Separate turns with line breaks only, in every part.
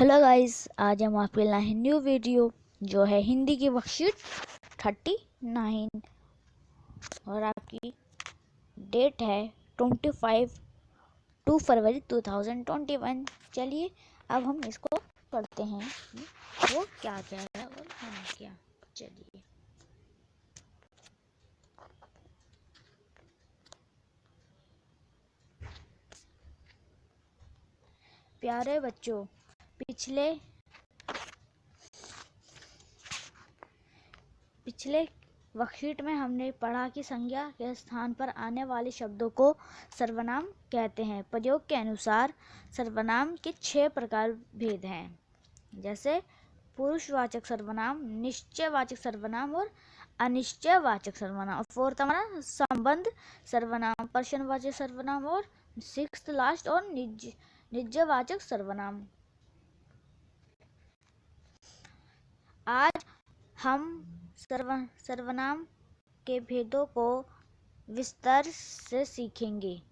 Hello guys, आज हम आपके लिए लाए हैं न्यू वीडियो जो है हिंदी की वर्कशीट 39 और आपकी डेट है 25 फरवरी 2021। चलिए अब हम इसको पढ़ते हैं कि वो क्या कह रहा है और हम क्या। चलिए प्यारे बच्चों, पिछले वर्कशीट में हमने पढ़ा कि संज्ञा के स्थान पर आने वाले शब्दों को सर्वनाम कहते हैं। प्रयोग के अनुसार सर्वनाम के 6 प्रकार भेद हैं, जैसे पुरुषवाचक सर्वनाम, निश्चयवाचक सर्वनाम और अनिश्चयवाचक सर्वनाम। फोर्थ हमारा संबंध सर्वनाम, प्रश्नवाचक सर्वनाम और सिक्स्थ लास्ट और निजवाचक सर्वनाम। आज हम सर्वनाम के भेदों को विस्तार से सीखेंगे।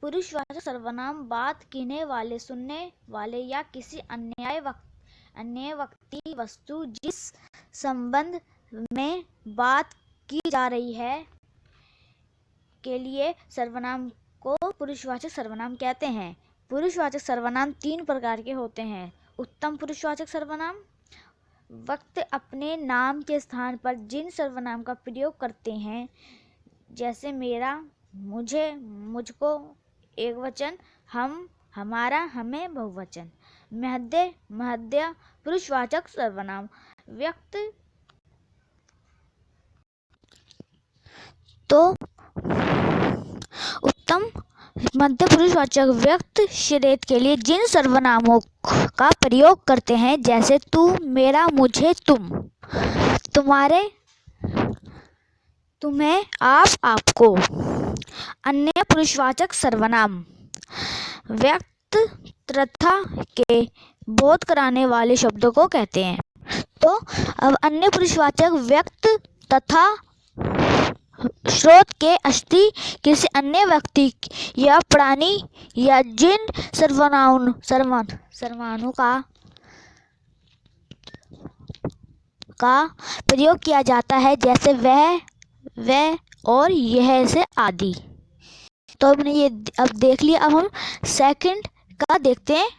पुरुषवाचक सर्वनाम बात कहने वाले, सुनने वाले या किसी अन्य व्यक्ति, वस्तु जिस संबंध में बात की जा रही है के लिए सर्वनाम को पुरुषवाचक सर्वनाम कहते हैं। पुरुषवाचक सर्वनाम 3 प्रकार के होते हैं। उत्तम पुरुषवाचक सर्वनाम वक्त अपने नाम के स्थान पर जिन सर्वनाम का प्रयोग करते हैं, जैसे मेरा, मुझे, मुझको एकवचन, हम, हमारा, हमें बहुवचन। मध्य पुरुषवाचक सर्वनाम व्यक्त उत्तम मध्य पुरुषवाचक व्यक्त श्रेष्ठ के लिए जिन सर्वनामों का प्रयोग करते हैं, जैसे तू, मेरा, मुझे, तुम, तुम्हारे, तुम्हें, आप, आपको। अन्य पुरुषवाचक सर्वनाम व्यक्त तथा के बोध कराने वाले शब्दों को कहते हैं। तो अब अन्य पुरुषवाचक व्यक्त तथा स्रोत के अस्थि किसी अन्य व्यक्ति या प्राणी या जिन सर्वनामों का प्रयोग किया जाता है, जैसे वह और यह से आदि। तो हमने ये अब देख लिया। अब हम सेकंड का देखते हैं।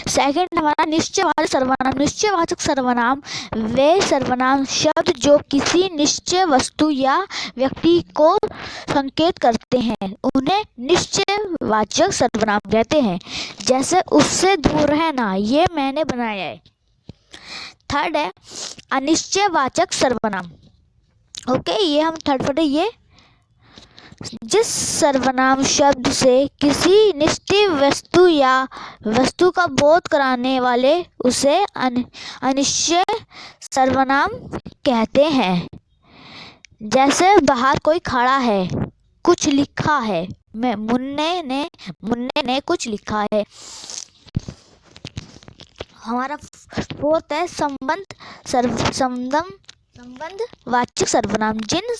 सेकंड हमारा निश्चयवाचक सर्वनाम। निश्चयवाचक सर्वनाम वे सर्वनाम शब्द जो किसी निश्चय वस्तु या व्यक्ति को संकेत करते हैं, उन्हें निश्चयवाचक सर्वनाम कहते हैं। जैसे उससे दूर रहना, ये मैंने बनाया है। थर्ड है अनिश्चयवाचक सर्वनाम। ओके, ये हम थर्ड पढ़े। ये जिस सर्वनाम शब्द से किसी निश्चित वस्तु या वस्तु का बोध कराने वाले, उसे अनिश्चय सर्वनाम कहते हैं। जैसे बाहर कोई खड़ा है, कुछ लिखा है, मुन्ने ने कुछ लिखा है। हमारा फोर्थ है संबंधवाचक सर्वनाम। जिन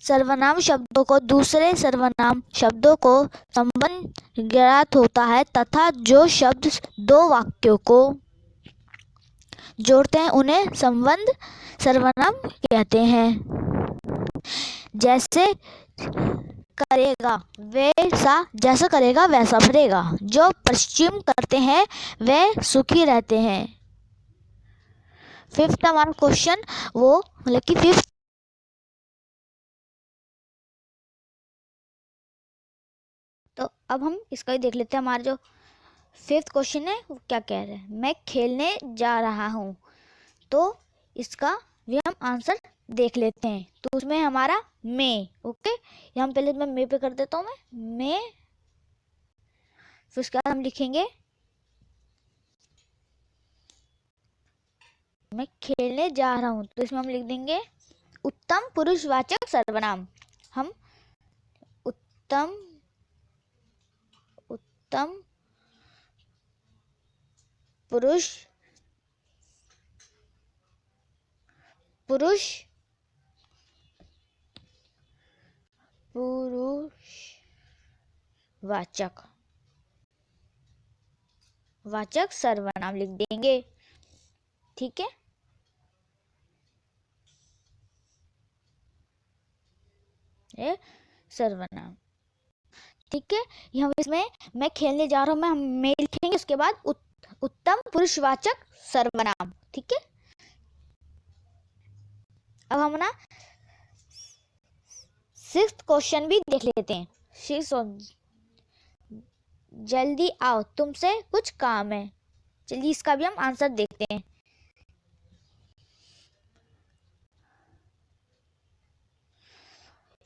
सर्वनाम शब्दों को दूसरे सर्वनाम शब्दों को संबंध ज्ञात होता है तथा जो शब्द दो वाक्यों को जोड़ते हैं, उन्हें संबंध सर्वनाम कहते हैं। जैसे करेगा वैसा, जैसा करेगा वैसा भरेगा। जो पश्चिम करते हैं वे सुखी रहते हैं। फिफ्थ हमारा क्वेश्चन वो मतलब कि फिफ्थ, तो अब हम इसका ही देख लेते हैं। हमारा जो फिफ्थ क्वेश्चन है वो क्या कह रहा है। मैं खेलने जा रहा हूँ, तो इसका भी हम आंसर देख लेते हैं। तो उसमें हमारा मैं, ओके, हम पहले मैं पे कर देता हूँ। मैं फिर उसके बाद हम लिखेंगे मैं खेलने जा रहा हूँ, तो इसमें हम लिख देंगे उत्तम पुरुषवाचक सर्वनाम। हम उत्तम पुरुषवाचक वाचक सर्वनाम लिख देंगे। ठीक है, ये सर्वनाम। ठीक है, ये हम इसमें मैं खेलने जा रहा हूँ, मैं लिखेंगे, उसके बाद उत्तम पुरुषवाचक सर्वनाम। ठीक है, अब हम ना 6th क्वेश्चन भी देख लेते हैं। जल्दी आओ, तुमसे कुछ काम है। चलिए इसका भी हम आंसर देखते हैं।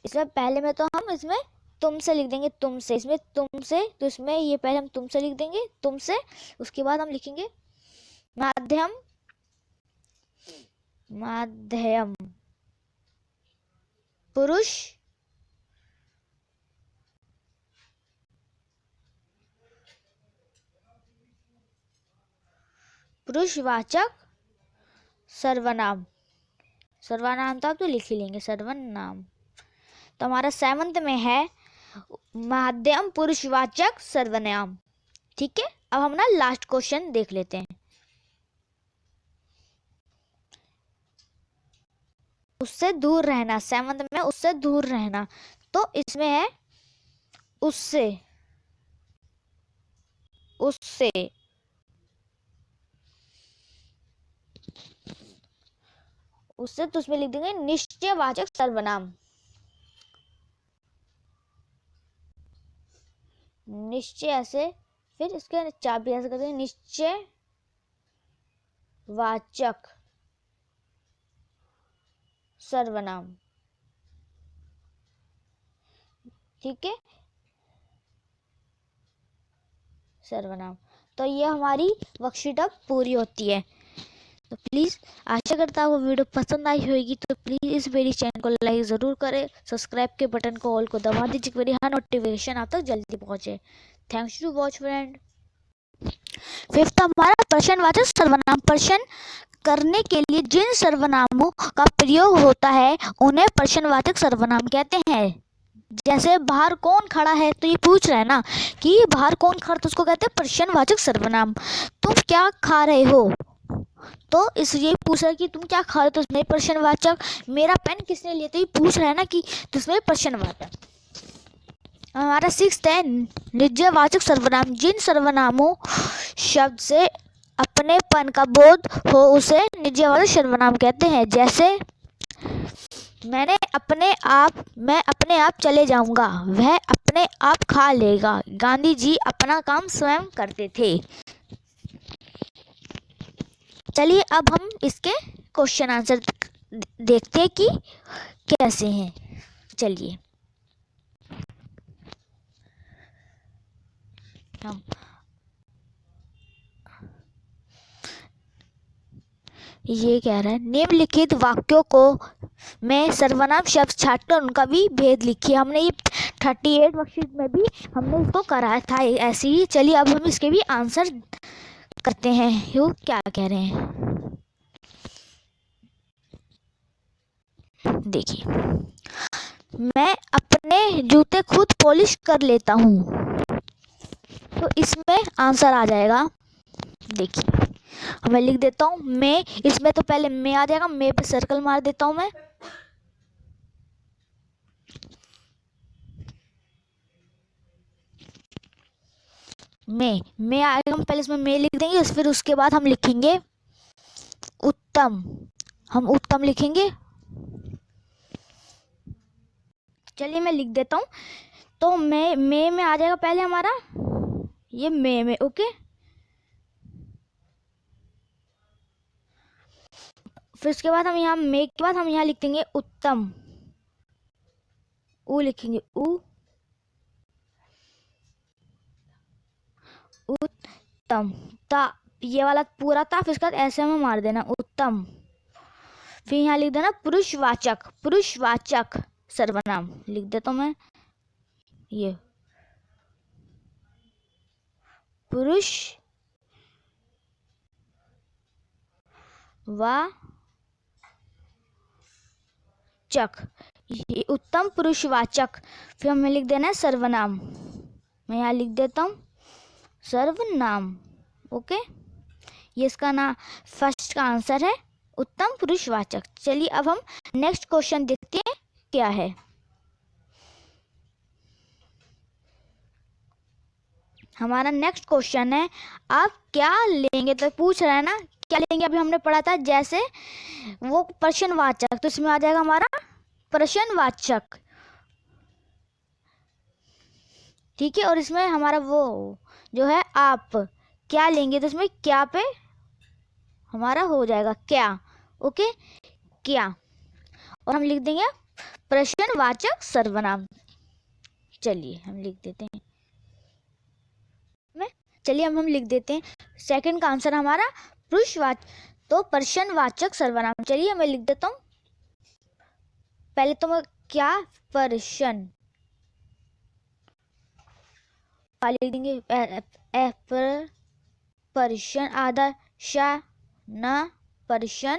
इसमें पहले में तो हम इसमें तुमसे लिख देंगे, तुमसे, इसमें तुमसे, तो इसमें ये पहले हम तुमसे लिख देंगे, तुमसे। उसके बाद हम लिखेंगे माध्यम, माध्यम पुरुष पुरुषवाचक सर्वनाम। सर्वनाम तो आप तो लिख ही लेंगे, सर्वनाम। तो हमारा 7th में है माध्यम पुरुषवाचक सर्वनाम। ठीक है, अब हम ना लास्ट क्वेश्चन देख लेते हैं। उससे दूर रहना, 7th में उससे दूर रहना, तो इसमें है उससे, उससे, उससे, तो उसमें लिख देंगे निश्चयवाचक सर्वनाम। निश्चय ऐसे, फिर इसके चाबी ऐसे कर देंगे, निश्चय वाचक सर्वनाम। ठीक है, सर्वनाम। तो ये हमारी वर्कशीट अब पूरी होती है। तो प्लीज़ आशा करता हूँ वीडियो पसंद आई होगी, तो प्लीज़ इस मेरी चैनल को लाइक ज़रूर करें, सब्सक्राइब के बटन को ऑल को दबा दीजिए, मेरी हर नोटिफिकेशन आप तक जल्दी पहुँचे। Thanks to watch friend. 5th हमारा प्रश्नवाचक सर्वनाम। प्रश्न करने के लिए जिन सर्वनामों का प्रयोग होता है उन्हें प्रश्नवाचक सर्वनाम कहते हैं। जैसे बाहर कौन खड़ा है, तो ये पूछ रहा है ना कि बाहर कौन खड़ा, तो उसको कहते हैं प्रश्नवाचक सर्वनाम। तुम क्या खा रहे हो, तो इसलिए पूछ रहा है कि तुम क्या खा रहे हो, तो उसमें प्रश्नवाचक। मेरा पेन किसने लिया, तो ये पूछ रहा है ना कि, तो उसमें प्रश्नवाचक। हमारा 6th है निश्चयवाचक सर्वनाम। जिन सर्वनामों शब्द से अपनेपन का बोध हो उसे निश्चयवाचक सर्वनाम कहते हैं। जैसे मैं अपने आप चले जाऊंगा, वह अपने आप खा लेगा, गांधी जी अपना काम स्वयं करते थे। चलिए अब हम इसके क्वेश्चन आंसर देखते हैं कि कैसे हैं। चलिए हम ये कह रहा है, निम्नलिखित वाक्यों को में सर्वनाम शब्द छाटकर उनका भी भेद लिखिए। हमने ये 38 वर्कशीट में भी हमने इसको कराया था ऐसे ही। चलिए अब हम इसके भी आंसर करते हैं, यो क्या कह रहे हैं। देखिए, मैं अपने जूते खुद पॉलिश कर लेता हूँ, तो इसमें आंसर आ जाएगा। देखिए मैं लिख देता हूँ मैं, इसमें तो पहले मैं आ जाएगा, मैं पे सर्कल मार देता हूँ मैं आएगा, हम पहले इसमें मैं लिख देंगे, फिर उसके बाद हम लिखेंगे उत्तम, हम उत्तम लिखेंगे। चलिए मैं लिख देता हूँ, तो मैं में आ जाएगा पहले हमारा ये में, ओके। फिर उसके बाद हम यहाँ में के बाद हम यहाँ लिख देंगे उत्तम, ऊ लिखेंगे, ऊ उत्तम, ता ये वाला पूरा था, फिर उसके बाद ऐसे में मार देना उत्तम। फिर यहाँ लिख देना पुरुषवाचक, पुरुषवाचक सर्वनाम लिख देता हूँ मैं, ये पुरुष वाचक, ये उत्तम पुरुषवाचक। फिर हमें लिख देना है सर्वनाम, मैं यहाँ लिख देता हूँ सर्वनाम, ओके, ये इसका ना फर्स्ट का आंसर है, उत्तम पुरुषवाचक। चलिए अब हम नेक्स्ट क्वेश्चन देखते हैं क्या है। हमारा नेक्स्ट क्वेश्चन है, आप क्या लेंगे, तो पूछ रहा है ना क्या लेंगे। अभी हमने पढ़ा था जैसे वो प्रश्नवाचक, तो इसमें आ जाएगा हमारा प्रश्नवाचक, ठीक है। और इसमें हमारा वो जो है आप क्या लेंगे, तो इसमें क्या पे हमारा हो जाएगा क्या, ओके, क्या। और हम लिख देंगे प्रश्नवाचक सर्वनाम। चलिए हम लिख देते हैं, चलिए हम लिख देते हैं सेकंड का आंसर हमारा पुरुषवाचक, तो प्रश्नवाचक सर्वनाम। चलिए मैं लिख देता हूँ, पहले तो मैं क्या प्रश्न लिख देंगे, प्रश्न आधा शा न प्रश्न,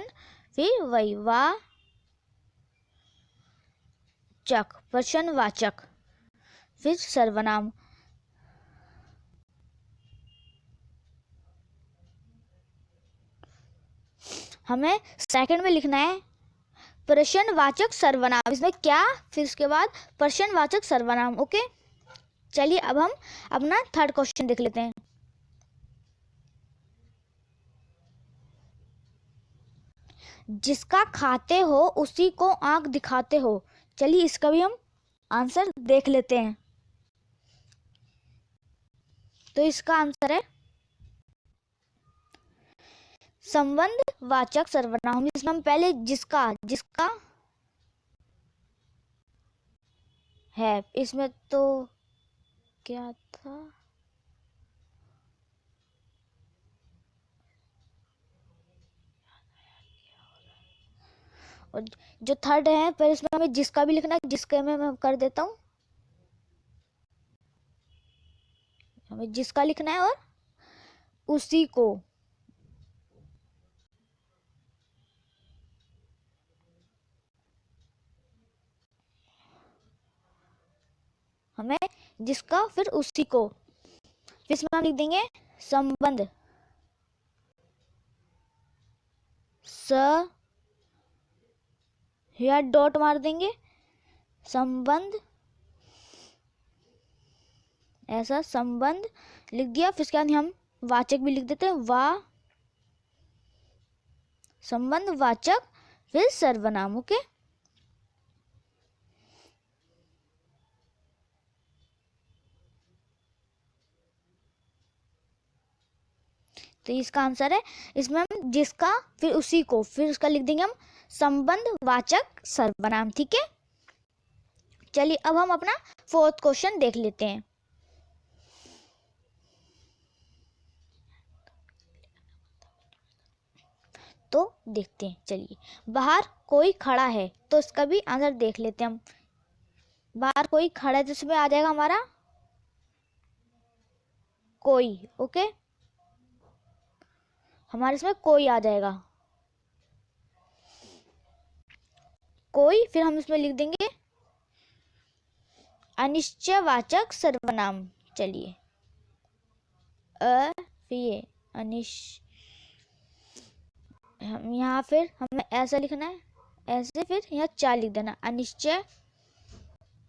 फिर वैवाचक, प्रश्नवाचक, फिर सर्वनाम। हमें सेकंड में लिखना है प्रश्नवाचक सर्वनाम, इसमें क्या फिर उसके बाद प्रश्नवाचक सर्वनाम, ओके। चलिए अब हम अपना थर्ड क्वेश्चन देख लेते हैं। जिसका खाते हो उसी को आंख दिखाते हो। चलिए इसका भी हम आंसर देख लेते हैं। तो इसका आंसर है संबंध वाचक सर्वनाम। इसमें हम पहले जिसका जिसका है, इसमें तो क्या था, और जो थर्ड है पर इसमें हमें जिसका भी लिखना है, जिसके में मैं कर देता हूँ, हमें जिसका लिखना है और उसी को, हमें जिसका फिर उसी को, फिर इसमें हम लिख देंगे संबंध स, या डॉट मार देंगे, संबंध, ऐसा संबंध लिख दिया। फिर इसके बाद हम वाचक भी लिख देते हैं, वा संबंध वाचक, फिर सर्वनाम, ओके। तो इसका आंसर है, इसमें हम जिसका फिर उसी को, फिर उसका लिख देंगे हम संबंध वाचक सर्वनाम, ठीक है। चलिए अब हम अपना फोर्थ क्वेश्चन देख लेते हैं। तो देखते हैं, चलिए बाहर कोई खड़ा है, तो इसका भी आंसर देख लेते हैं हम। बाहर कोई खड़ा है, जिसमें आ जाएगा हमारा कोई, ओके, हमारे इसमें कोई आ जाएगा, कोई। फिर हम इसमें लिख देंगे अनिश्चयवाचक सर्वनाम। चलिए फिर ये हम यहाँ फिर हमें ऐसा लिखना है, ऐसे फिर यहाँ चार लिख देना, अनिश्चय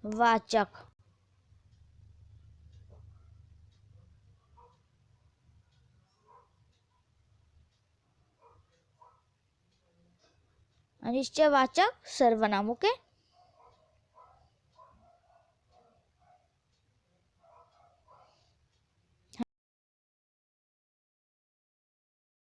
वाचक, अनिश्चयवाचक सर्वनाम, ओके।